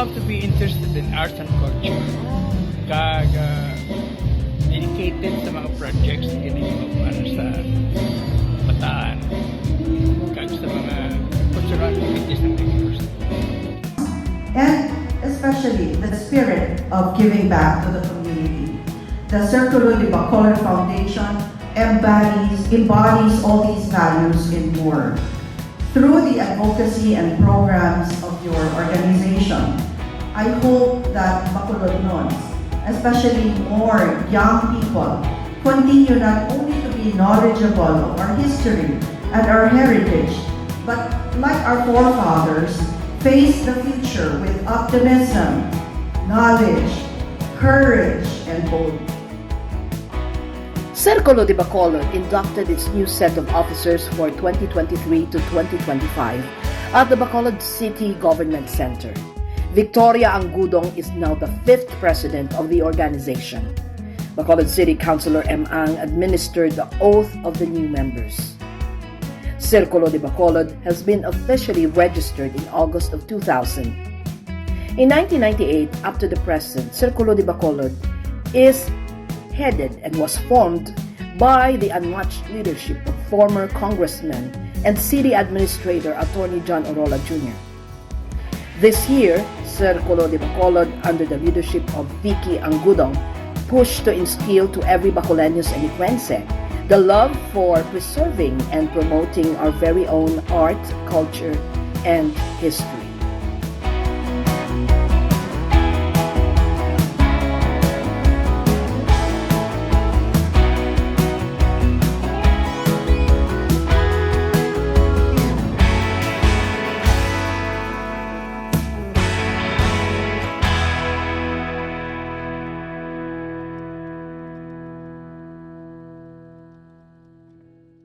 have to be interested in arts and culture. Kag dedicated sa mga projects kini sa bataan. Kag sa mga cultural activities ng university. And especially the spirit of giving back to the community. The Circulo De Bacolod Foundation embodies all these values and more. Through the advocacy and programs of your organization, I hope that Bacolodnons, especially more young people, continue not only to be knowledgeable of our history and our heritage, but like our forefathers, face the future with optimism, knowledge, courage, and boldness. Circulo De Bacolod inducted its new set of officers for 2023 to 2025 at the Bacolod City Government Center. Victoria Angudong is now the 5th president of the organization. Bacolod City Councilor M. Ang administered the oath of the new members. Circulo De Bacolod has been officially registered in August of 2000. In 1998, up to the present, Circulo De Bacolod is headed and was formed by the unmatched leadership of former Congressman and City Administrator Attorney John Orola Jr. This year, Circulo De Bacolod, under the leadership of Vicky Angudong, pushed to instill to every Bacoleños and Iquense the love for preserving and promoting our very own art, culture, and history.